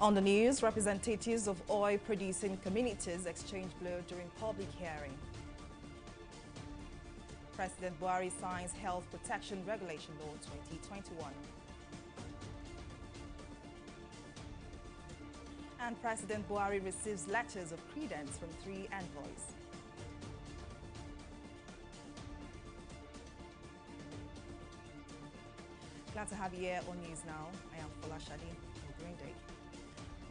On the news, representatives of oil-producing communities exchanged blows during public hearing. President Buhari signs Health Protection Regulation Law 2021. And President Buhari receives letters of credence from 3 envoys. Glad to have you here on News Now. I am Fola Shadi. Green Day.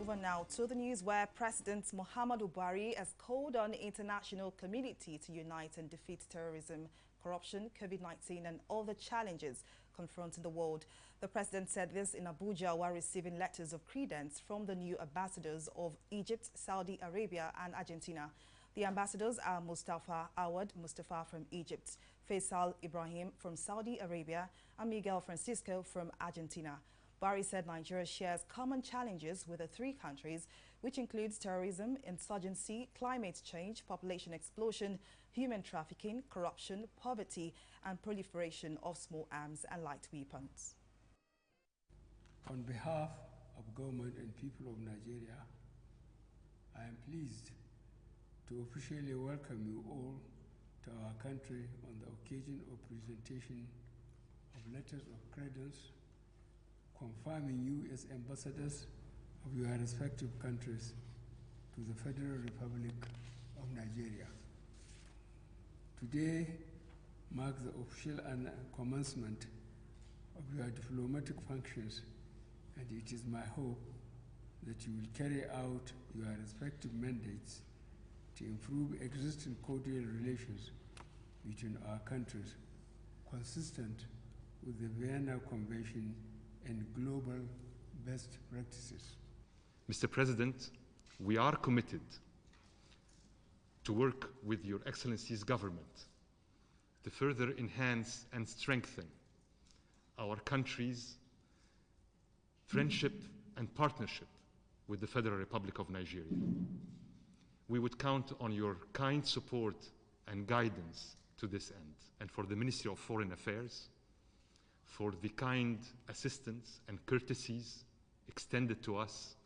Over now to the news, where President Muhammadu Buhari has called on the international community to unite and defeat terrorism, corruption, COVID-19 and other challenges confronting the world. The president said this in Abuja while receiving letters of credence from the new ambassadors of Egypt, Saudi Arabia and Argentina. The ambassadors are Mustafa Awad Mustafa from Egypt, Faisal Ibrahim from Saudi Arabia and Miguel Francisco from Argentina. Buhari said Nigeria shares common challenges with the 3 countries, which includes terrorism, insurgency, climate change, population explosion, human trafficking, corruption, poverty, and proliferation of small arms and light weapons. On behalf of government and people of Nigeria, I am pleased to officially welcome you all to our country on the occasion of presentation of letters of credence confirming you as ambassadors of your respective countries to the Federal Republic of Nigeria. Today marks the official commencement of your diplomatic functions, and it is my hope that you will carry out your respective mandates to improve existing cordial relations between our countries, consistent with the Vienna Convention and global best practices. Mr. President, we are committed to work with Your Excellency's government to further enhance and strengthen our country's friendship and partnership with the Federal Republic of Nigeria. We would count on your kind support and guidance to this end, and for the Ministry of Foreign Affairs, for the kind assistance and courtesies extended to us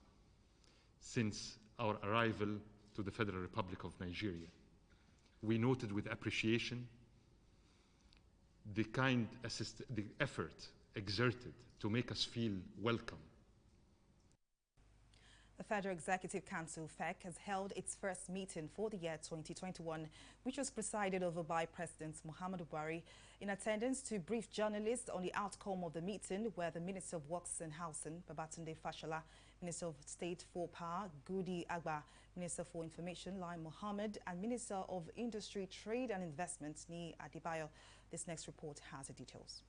since our arrival to the Federal Republic of Nigeria. We noted with appreciation the effort exerted to make us feel welcome. The Federal Executive Council, FEC, has held its first meeting for the year 2021, which was presided over by President Muhammadu Buhari. In attendance to brief journalists on the outcome of the meeting were the Minister of Works and Housing, Babatunde Fashola, Minister of State for Power, Gudi Agba, Minister for Information, Lai Mohammed, and Minister of Industry, Trade and Investment, Ni Adebayo. This next report has the details.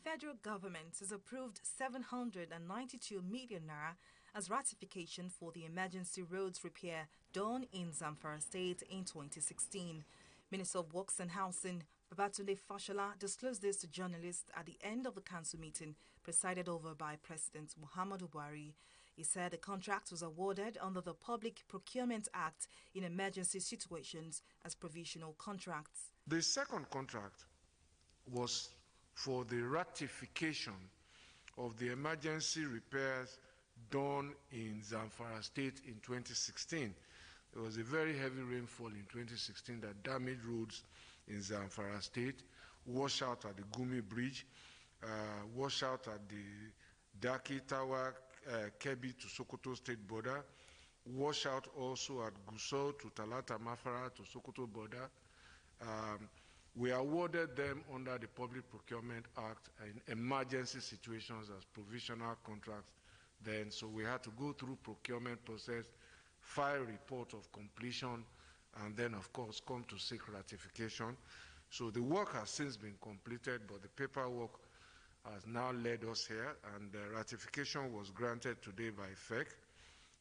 Federal government has approved 792 million naira as ratification for the emergency roads repair done in Zamfara State in 2016. Minister of Works and Housing, Babatunde Fashola, disclosed this to journalists at the end of the council meeting presided over by President Muhammadu Buhari. He said the contract was awarded under the Public Procurement Act in emergency situations as provisional contracts. The second contract was for the ratification of the emergency repairs done in Zamfara State in 2016. There was a very heavy rainfall in 2016 that damaged roads in Zamfara State, washout at the Gumi Bridge, washout at the Daki Tower, Kebbi to Sokoto State border, washout also at Gusau to Talata Mafara to Sokoto border. We awarded them under the Public Procurement Act in emergency situations as provisional contracts then, so we had to go through procurement process, file report of completion, and then of course come to seek ratification. So the work has since been completed, but the paperwork has now led us here, and the ratification was granted today by FEC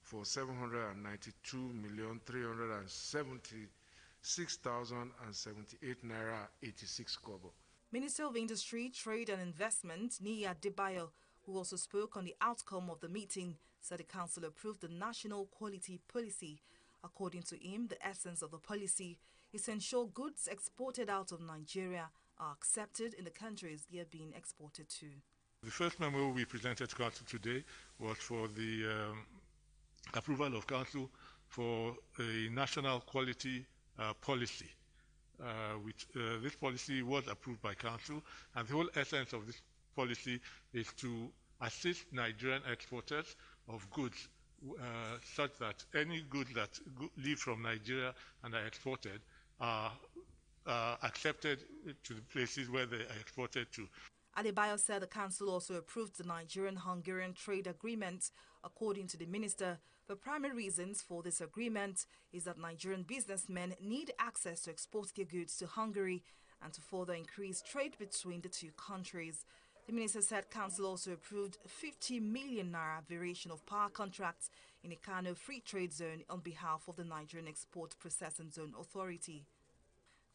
for 792,376,078 naira 86 kobo. Minister of Industry, Trade and Investment, Ni Adebayo, who also spoke on the outcome of the meeting, said the council approved the national quality policy. According to him, the essence of the policy is to ensure goods exported out of Nigeria are accepted in the countries they are being exported to. The first memo we presented to Council today was for the approval of Council for a national quality policy. This policy was approved by Council, and the whole essence of this policy is to assist Nigerian exporters of goods such that any goods that leave from Nigeria and are exported are accepted to the places where they are exported to. Adebayo said the council also approved the Nigerian-Hungarian trade agreement. According to the minister, the primary reasons for this agreement is that Nigerian businessmen need access to export their goods to Hungary and to further increase trade between the two countries. The minister said council also approved 50 million naira variation of power contracts in a Kano Free Trade Zone on behalf of the Nigerian Export Processing Zone Authority.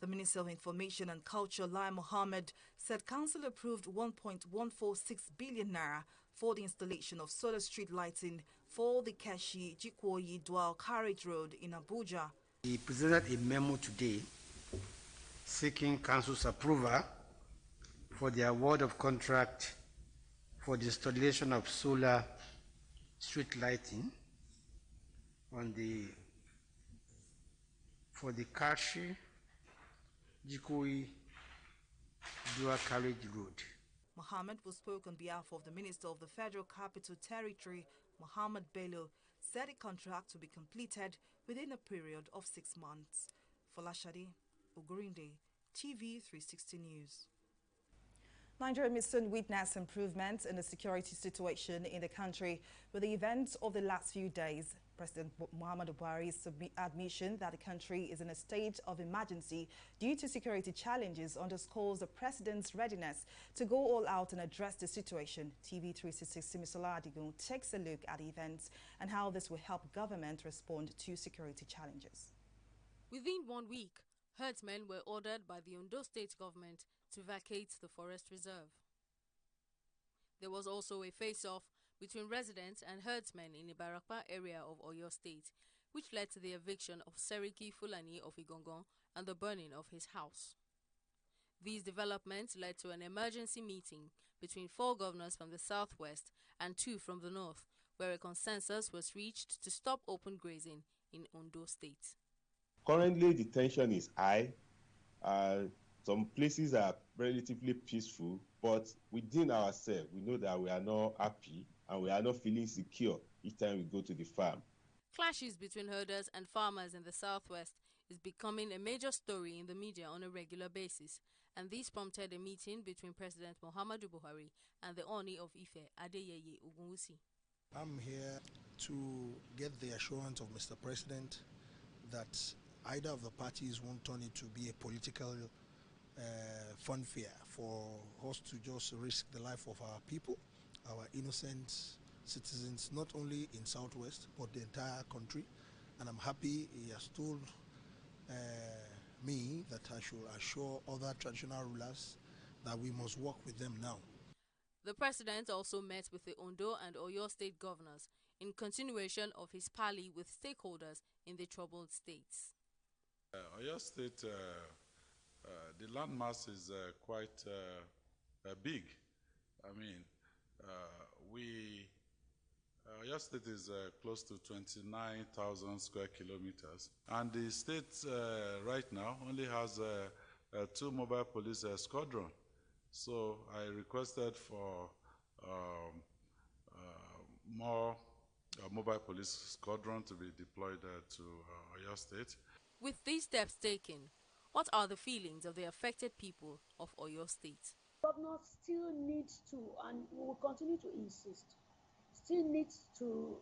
The Minister of Information and Culture, Lai Mohammed, said council approved 1.146 billion naira for the installation of solar street lighting for the Keshi-Jikoyi dual carriage road in Abuja. He presented a memo today seeking council's approval for the award of contract for the installation of solar street lighting for the Keshi-Jikoyi dual carriage road. Mohammed, who spoke on behalf of the Minister of the Federal Capital Territory, Mohammed Bello, said the contract will be completed within a period of 6 months. Folashade Ogurinde, TV360 News. Nigeria may soon witness improvements in the security situation in the country with the events of the last few days. President Muhammadu Buhari's admission that the country is in a state of emergency due to security challenges underscores the president's readiness to go all out and address the situation. TV360 Simisola Adigun takes a look at the events and how this will help government respond to security challenges. Within 1 week, herdsmen were ordered by the Ondo State government to vacate the forest reserve. There was also a face-off between residents and herdsmen in the Ibarakpa area of Oyo State, which led to the eviction of Seriki Fulani of Igongon and the burning of his house. These developments led to an emergency meeting between 4 governors from the southwest and 2 from the north, where a consensus was reached to stop open grazing in Ondo State. Currently, the tension is high. Some places are relatively peaceful, but within ourselves, we know that we are not happy and we are not feeling secure each time we go to the farm. Clashes between herders and farmers in the southwest is becoming a major story in the media on a regular basis, and this prompted a meeting between President Muhammadu Buhari and the Oni of Ife, Adeyeye Ogunwusi. I'm here to get the assurance of Mr. President that either of the parties won't turn it to be a political funfair for us to just risk the life of our people, our innocent citizens, not only in Southwest, but the entire country. And I'm happy he has told me that I should assure other traditional rulers that we must work with them now. The president also met with the Ondo and Oyo state governors in continuation of his parley with stakeholders in the troubled states. Oyo State, the landmass is quite big. I mean, Oyo State is close to 29,000 square kilometers, and the state right now only has 2 mobile police squadron. So I requested for more mobile police squadron to be deployed to Oyo State. With these steps taken, what are the feelings of the affected people of Oyo State? Governor still needs to, and we will continue to insist, still needs to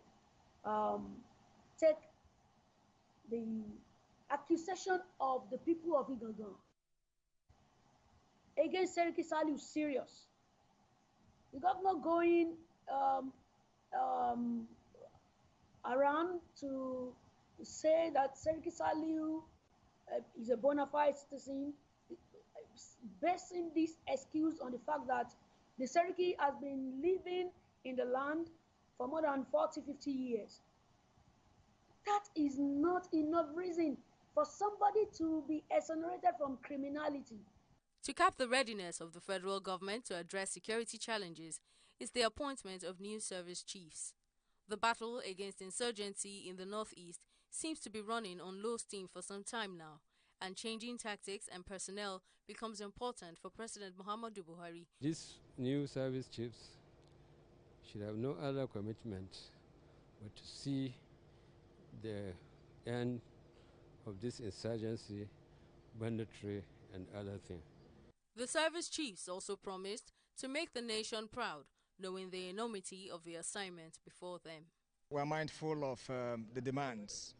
take the accusation of the people of Igangan against Seriki Saliu serious. The governor going around to say that Seriki Saliu is a bona fide citizen, basing this excuse on the fact that the Seriki has been living in the land for more than 40-50 years. That is not enough reason for somebody to be exonerated from criminality. To cap the readiness of the federal government to address security challenges is the appointment of new service chiefs. The battle against insurgency in the northeast seems to be running on low steam for some time now, and changing tactics and personnel becomes important for President Muhammadu Buhari. These new service chiefs should have no other commitment but to see the end of this insurgency, banditry, and other things. The service chiefs also promised to make the nation proud, knowing the enormity of the assignment before them. We're mindful of the demands,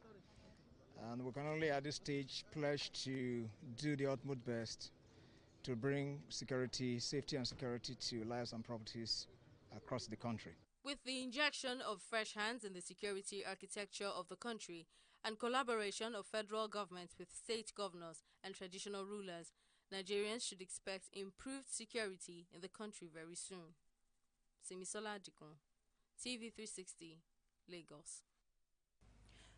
and we can only at this stage pledge to do the utmost best to bring security, safety and security to lives and properties across the country. With the injection of fresh hands in the security architecture of the country and collaboration of federal government with state governors and traditional rulers, Nigerians should expect improved security in the country very soon. Simisola Dikun, TV360, Lagos.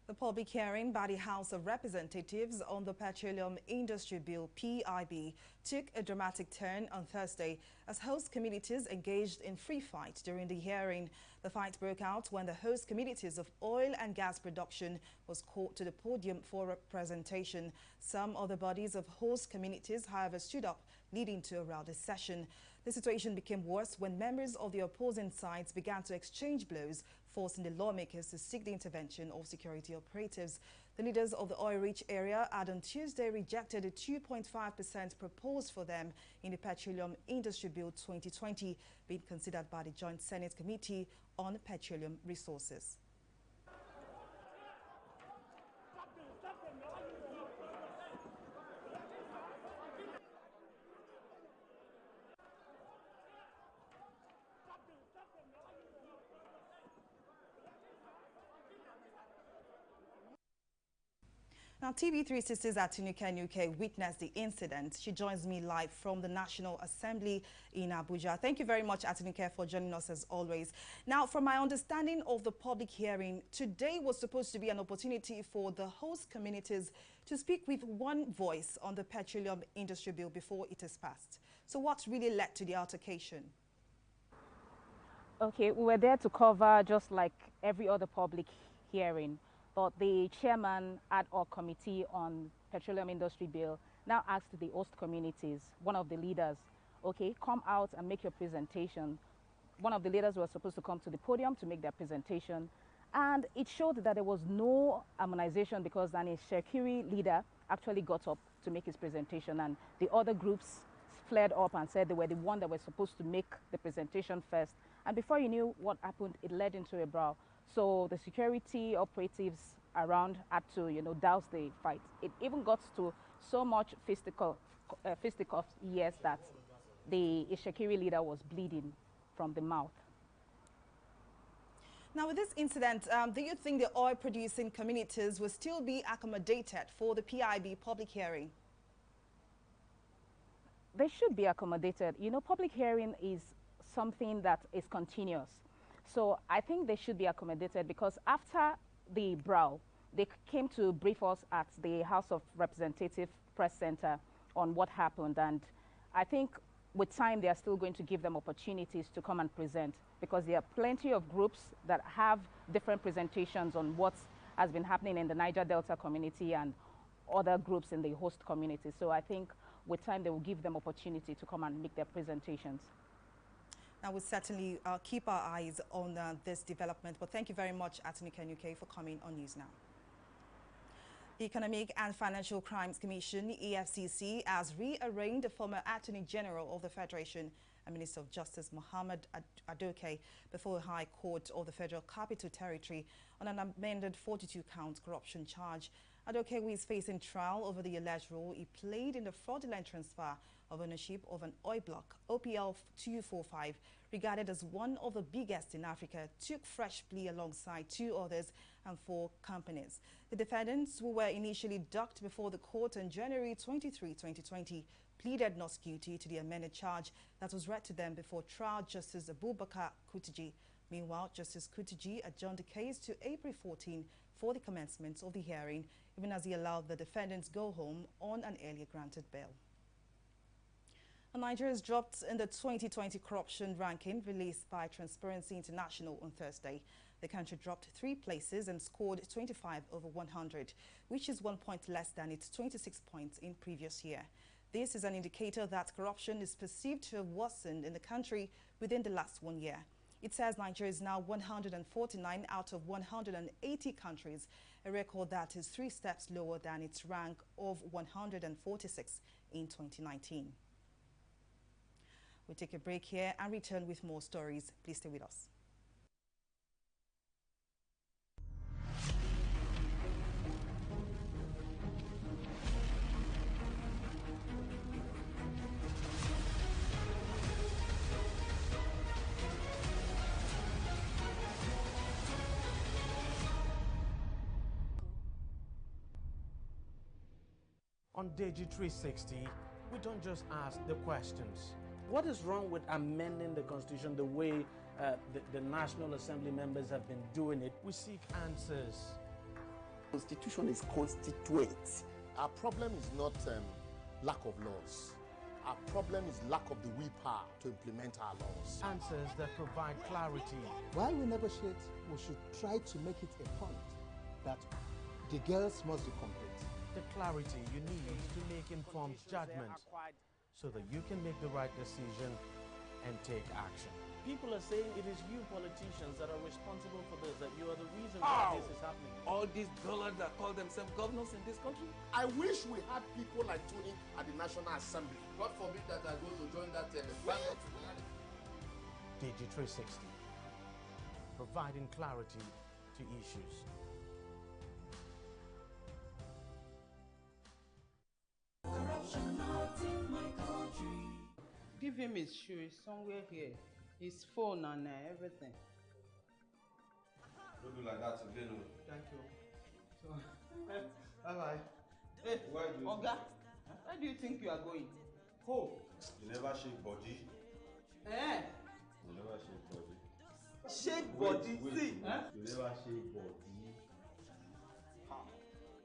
The public hearing by the House of Representatives on the Petroleum Industry Bill (PIB) took a dramatic turn on Thursday as host communities engaged in free fight during the hearing. The fight broke out when the host communities of oil and gas production was called to the podium for a presentation. Some other bodies of host communities, however, stood up, leading to a rowdy session. The situation became worse when members of the opposing sides began to exchange blows, forcing the lawmakers to seek the intervention of security operatives. The leaders of the oil-rich area had on Tuesday rejected the 2.5% proposed for them in the Petroleum Industry Bill 2020, being considered by the Joint Senate Committee on Petroleum Resources. Now, TV360's Atinuke witnessed the incident. She joins me live from the National Assembly in Abuja. Thank you very much, Atinuke, for joining us as always. Now, from my understanding of the public hearing, today was supposed to be an opportunity for the host communities to speak with one voice on the Petroleum Industry Bill before it is passed. So what really led to the altercation? Okay, we were there to cover just like every other public hearing. But the chairman ad hoc committee on Petroleum Industry Bill now asked the host communities, one of the leaders, okay, come out and make your presentation. One of the leaders was supposed to come to the podium to make their presentation. And it showed that there was no harmonization because an Shekiri leader actually got up to make his presentation. And the other groups flared up and said they were the one that were supposed to make the presentation first. And before you knew what happened, it led into a brawl. So the security operatives around had to, douse the fight. It even got to so much fisticuffs, yes, that the Shekiri leader was bleeding from the mouth. Now, with this incident, do you think the oil-producing communities will still be accommodated for the PIB public hearing? They should be accommodated. Public hearing is something that is continuous. So I think they should be accommodated because after the brawl, they came to brief us at the House of Representatives Press Center on what happened. And I think with time, they are still going to give them opportunities to come and present because there are plenty of groups that have different presentations on what has been happening in the Niger Delta community and other groups in the host community. So I think with time, they will give them opportunity to come and make their presentations. Now, we'll certainly keep our eyes on this development. But thank you very much, Atinuke, for coming on News Now. The Economic and Financial Crimes Commission, EFCC, has rearranged the former Attorney General of the Federation and Minister of Justice, Mohammed Adoke, before the High Court of the Federal Capital Territory on an amended 42-count corruption charge. Adoke, who is facing trial over the alleged role he played in the fraudulent transfer of ownership of an oil block, OPL 245, regarded as one of the biggest in Africa, took fresh plea alongside two others and 4 companies. The defendants, who were initially docked before the court on January 23, 2020, pleaded not guilty to the amended charge that was read to them before trial Justice Abubakar Kutiji. Meanwhile, Justice Kutiji adjourned the case to April 14 for the commencement of the hearing, even as he allowed the defendants go home on an earlier granted bail. Nigeria has dropped in the 2020 corruption ranking released by Transparency International on Thursday. The country dropped 3 places and scored 25 over 100, which is 1 point less than its 26 points in previous year. This is an indicator that corruption is perceived to have worsened in the country within the last 1 year. It says Nigeria is now 149 out of 180 countries, a record that is 3 steps lower than its rank of 146 in 2019. We'll take a break here and return with more stories. Please stay with us. On TV360, we don't just ask the questions. What is wrong with amending the Constitution the way the National Assembly members have been doing it? We seek answers. The Constitution is constituent. Our problem is not lack of laws. Our problem is lack of the willpower to implement our laws. Answers that provide clarity. While we negotiate, we should try to make it a point that the girls must be complete. The clarity you need to make informed judgment so that you can make the right decision and take action. People are saying it is you politicians that are responsible for this, that you are the reason why this is happening. All these dullards that call themselves governors in this country. I wish we had people like Tony at the National Assembly. God forbid that I go to join that TV360, providing clarity to issues. Give him his shoes somewhere here, his phone and everything. Don't do like that again. Thank you. So, bye-bye. Hey, Oga, where do you think you are going? Home. You never shake body. Eh? You never shake body. Shake body? Wait, see? Huh? You never shake body.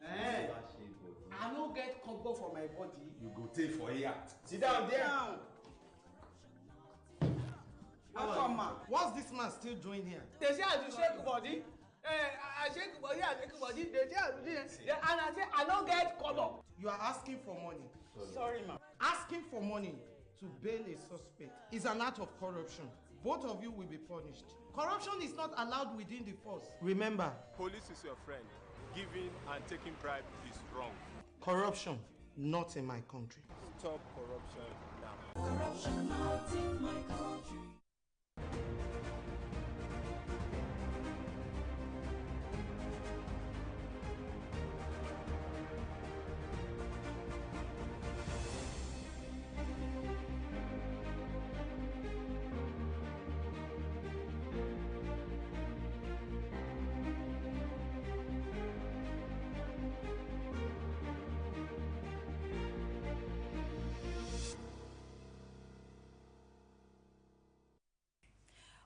Eh? You never shake body. I don't get combo for my body. You go take for here. Sit down there. What's this man still doing here? They say I do shake body. I shake body, I shake body. They say I do this. And I say I don't get cover. You are asking for money. Sorry, ma'am. Asking for money to bail a suspect is an act of corruption. Both of you will be punished. Corruption is not allowed within the force. Remember, police is your friend. Giving and taking bribe is wrong. Corruption, not in my country. Stop corruption now. Corruption not in my country.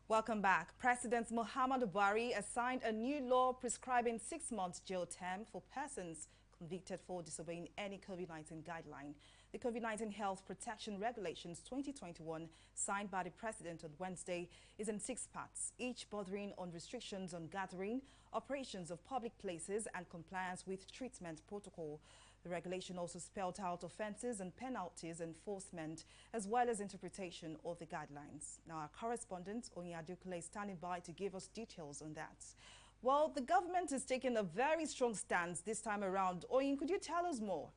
Welcome back. President Muhammadu Buhari has signed a new law prescribing 6 months jail term for persons convicted for disobeying any COVID-19 guideline. The COVID-19 Health Protection Regulations 2021, signed by the President on Wednesday, is in 6 parts, each bordering on restrictions on gathering, operations of public places, and compliance with treatment protocol. The regulation also spelled out offences and penalties, enforcement, as well as interpretation of the guidelines. Now, our correspondent, Onyadukule, is standing by to give us details on that. Well, the government is taking a very strong stance this time around. Oyin, could you tell us more?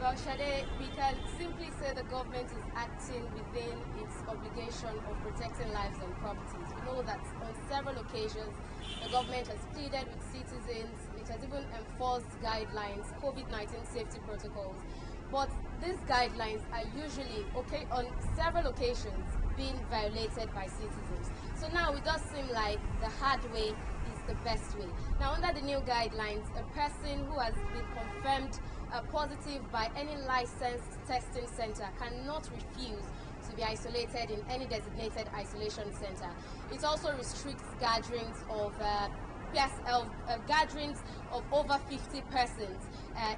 Well, Shade, we can simply say the government is acting within its obligation of protecting lives and properties. We know that on several occasions, the government has pleaded with citizens. It has even enforced guidelines, COVID-19 safety protocols. But these guidelines are usually, on several occasions, being violated by citizens. So now it does seem like the hard way is the best way. Now, under the new guidelines, a person who has been confirmed positive by any licensed testing center cannot refuse to be isolated in any designated isolation center. It also restricts gatherings of over 50 persons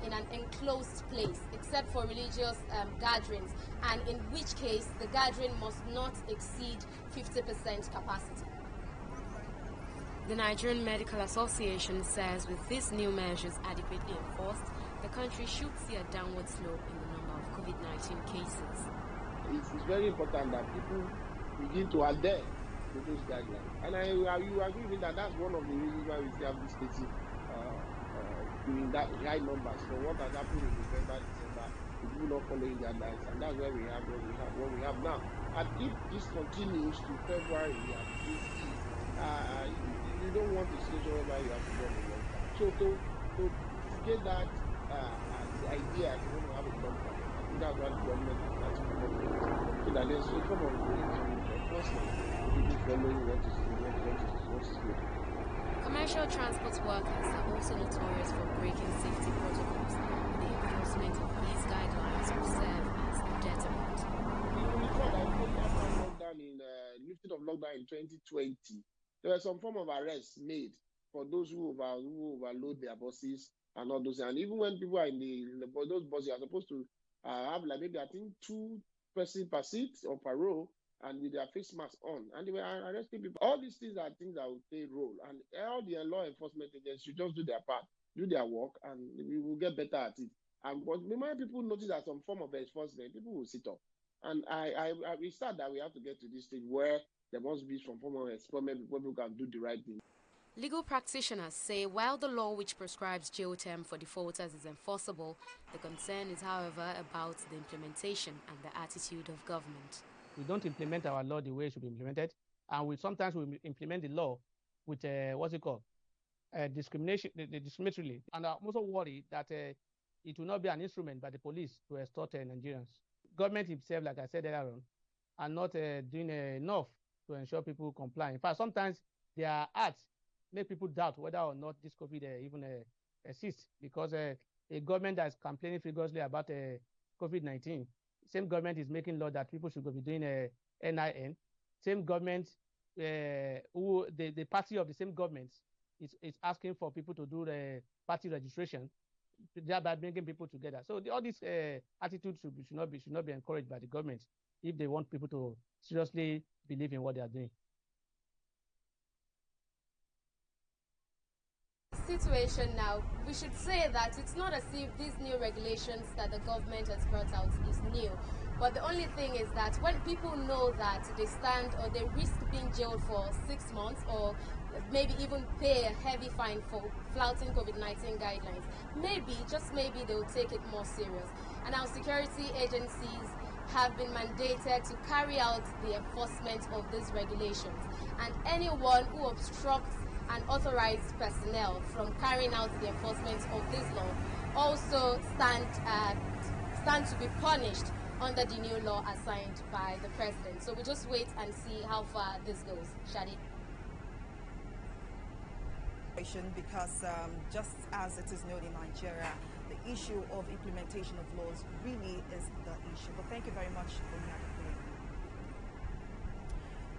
in an enclosed place, except for religious gatherings, and in which case the gathering must not exceed 50% capacity. The Nigerian Medical Association says with these new measures adequately enforced, the country should see a downward slope in the number of COVID-19 cases. It's very important that people begin to adhere to those guidelines. And you agree with me that that's one of the reasons why we still have these cases doing that high numbers for what has happened in November, December, people not following guidelines, and that's why we have what we have now. And if this continues to February and you don't want a situation whereby you have to go on a long time. So to get that the idea to want to have a long time, I think that's why the government is starting to come so that there's a form of enforcement, people following what is good. Commercial transport workers are also notorious for breaking safety protocols. The enforcement of these guidelines will serve as a deterrent. You recall that after lockdown lifting of lockdown in 2020, there was some form of arrest made for those who overload their buses and all those. And even when people are in those buses are supposed to have like maybe I think 2 persons per seat or per row, and with their face masks on, and they were arresting people. All these things are things that will play a role, and all the law enforcement agencies should just do their part, do their work, and we will get better at it. And but the moment people notice that some form of enforcement, people will sit up. And we start that we have to get to this stage where there must be some form of enforcement where people can do the right thing. Legal practitioners say while the law which prescribes jail term for defaulters is enforceable, the concern is, however, about the implementation and the attitude of government. We don't implement our law the way it should be implemented, and sometimes we implement the law with discriminatorily. And I'm also worried that it will not be an instrument by the police to extort Nigerians. Government itself, like I said earlier on, are not doing enough to ensure people comply. In fact, sometimes their acts make people doubt whether or not this COVID even exists, because a government that is complaining vigorously about COVID-19, same government is making law that people should go be doing NIN. Same government, the party of the same government is asking for people to do the party registration, thereby bringing people together. So all these attitudes should not be encouraged by the government if they want people to seriously believe in what they are doing. Situation now, we should say that it's not as if these new regulations that the government has brought out is new. But the only thing is that when people know that they stand or they risk being jailed for 6 months or maybe even pay a heavy fine for flouting COVID-19 guidelines, maybe, just maybe, they will take it more serious. And our security agencies have been mandated to carry out the enforcement of these regulations. And anyone who obstructs unauthorized personnel from carrying out the enforcement of this law also stand to be punished under the new law assigned by the president. So we just wait and see how far this goes. Shadi. Because just as it is known in Nigeria, the issue of implementation of laws really is the issue. But thank you very much for that.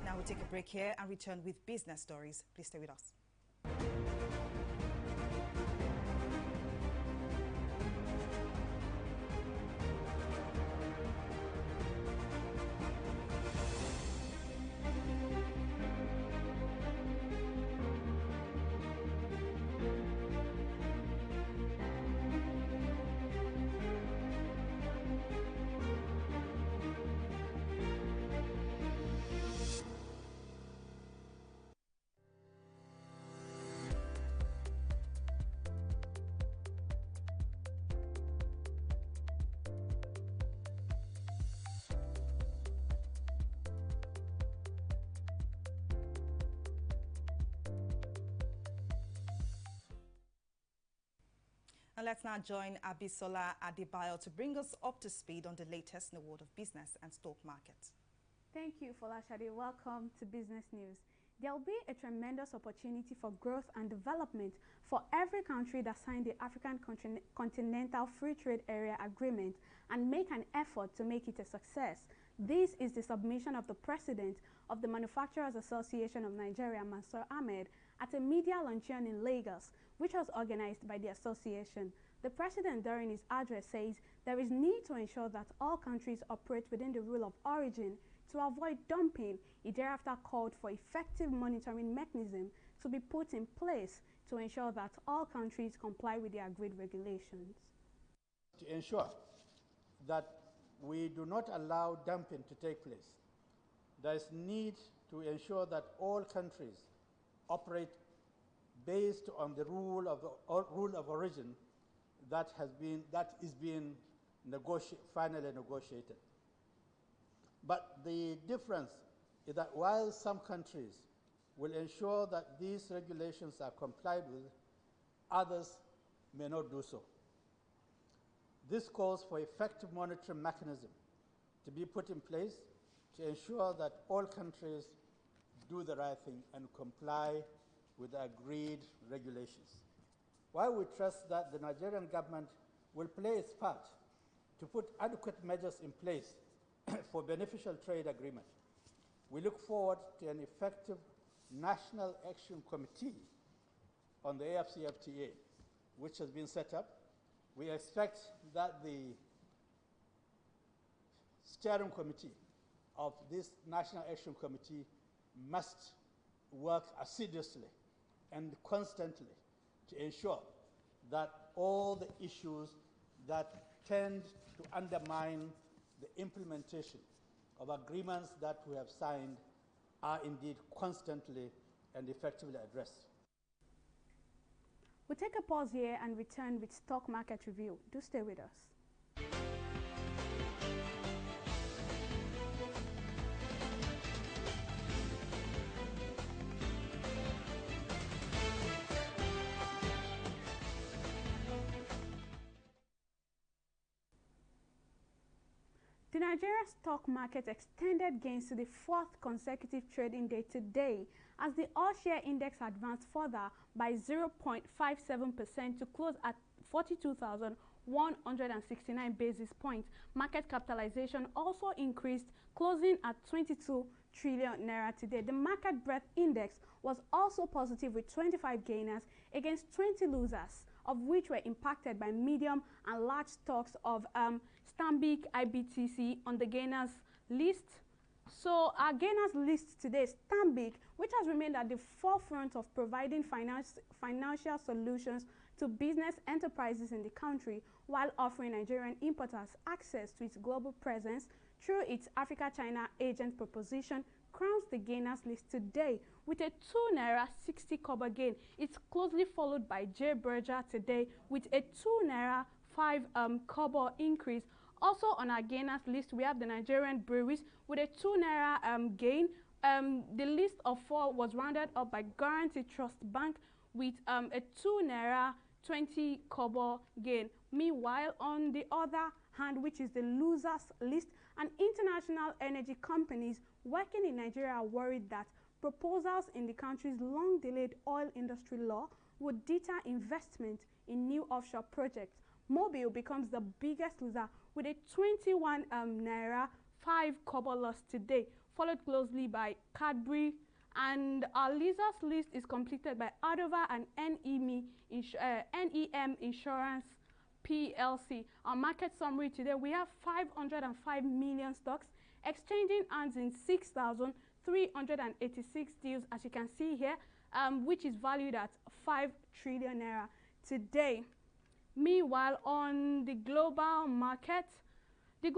Now we'll take a break here and return with business stories. Please stay with us. And let's now join Abisola Adebayo to bring us up to speed on the latest in the world of business and stock market. Thank you, Folashade. Welcome to Business News. There will be a tremendous opportunity for growth and development for every country that signed the African Continental Free Trade Area Agreement and make an effort to make it a success. This is the submission of the President of the Manufacturers Association of Nigeria, Mansour Ahmed, at a media luncheon in Lagos, which was organized by the association. The President, during his address, says there is need to ensure that all countries operate within the rule of origin to avoid dumping. He thereafter called for effective monitoring mechanism to be put in place to ensure that all countries comply with the agreed regulations. To ensure that we do not allow dumping to take place, there is need to ensure that all countries operate based on the rule of origin that is being finally negotiated. But the difference is that while some countries will ensure that these regulations are complied with, others may not do so. This calls for effective monitoring mechanism to be put in place to ensure that all countries do the right thing and comply with the agreed regulations. While we trust that the Nigerian government will play its part to put adequate measures in place for beneficial trade agreement, we look forward to an effective National Action Committee on the AFCFTA, which has been set up. We expect that the steering committee of this National Action Committee must work assiduously and constantly to ensure that all the issues that tend to undermine the implementation of agreements that we have signed are indeed constantly and effectively addressed. We'll take a pause here and return with stock market review. Do stay with us. The Nigerian stock market extended gains to the fourth consecutive trading day today as the all-share index advanced further by 0.57% to close at 42,169 basis points. Market capitalization also increased, closing at 22 trillion naira today. The market breadth index was also positive with 25 gainers against 20 losers, of which were impacted by medium and large stocks of Stanbic IBTC on the gainers list. So our gainers list today, Stanbic, which has remained at the forefront of providing financial solutions to business enterprises in the country while offering Nigerian importers access to its global presence through its Africa-China agent proposition, crowns the gainers list today with a 2 naira 60 kobo gain. It's closely followed by J. Berger today with a 2 naira 5 kobo increase. Also on our gainers list, we have the Nigerian breweries with a 2 naira gain. The list of 4 was rounded up by Guaranty Trust Bank with a 2 naira 20 kobo gain. Meanwhile, on the other hand, which is the losers list, and international energy companies working in Nigeria are worried that proposals in the country's long-delayed oil industry law would deter investment in new offshore projects. Mobil becomes the biggest loser with a 21 naira 5 kobo loss today, followed closely by Cadbury. And our losers list is completed by Adova and NEM Insurance PLC. Our market summary today, we have 505 million stocks exchanging hands in 6,386 deals, as you can see here, which is valued at 5 trillion naira today. Meanwhile, on the global market is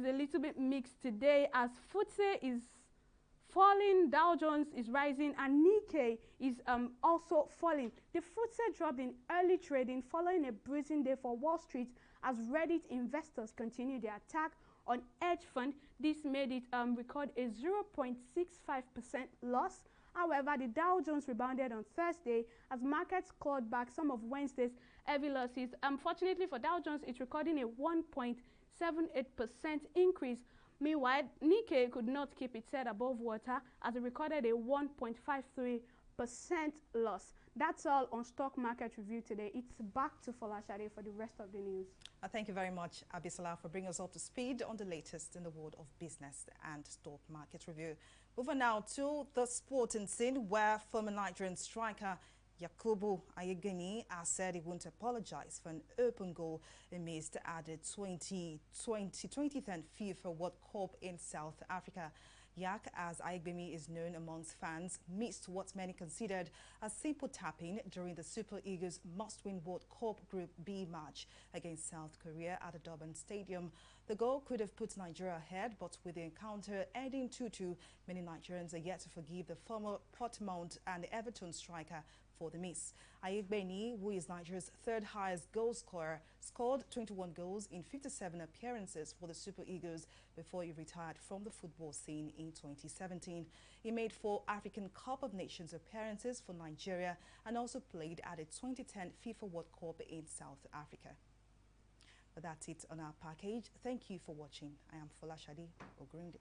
a little bit mixed today as FTSE is falling, Dow Jones is rising, and Nikkei is also falling. The FTSE dropped in early trading following a bruising day for Wall Street as Reddit investors continue their attack on hedge fund. This made it record a 0.65% loss. However, the Dow Jones rebounded on Thursday as markets clawed back some of Wednesday's heavy losses. Unfortunately for Dow Jones, it's recording a 1.78% increase. Meanwhile, Nikkei could not keep its head above water as it recorded a 1.53% loss. That's all on stock market review today. It's back to Folashade for the rest of the news. Thank you very much, Abisola, for bringing us up to speed on the latest in the world of business and stock market review. Moving now to the sporting scene, where former Nigerian striker Yakubu Ayegini has said he won't apologize for an open goal he missed at the 2010 FIFA World Cup in South Africa. Yak, as Aigbemi is known amongst fans, missed what many considered a simple tapping during the Super Eagles must-win World Cup Group B match against South Korea at the Durban Stadium. The goal could have put Nigeria ahead, but with the encounter ending 2-2, many Nigerians are yet to forgive the former Portsmouth and Everton striker for the miss. Aigbeni, who is Nigeria's third highest goal scorer, scored 21 goals in 57 appearances for the Super Eagles before he retired from the football scene in 2017. He made 4 African Cup of Nations appearances for Nigeria and also played at the 2010 FIFA World Cup in South Africa. But that's it on our package. Thank you for watching. I am Folashade Ogrunde.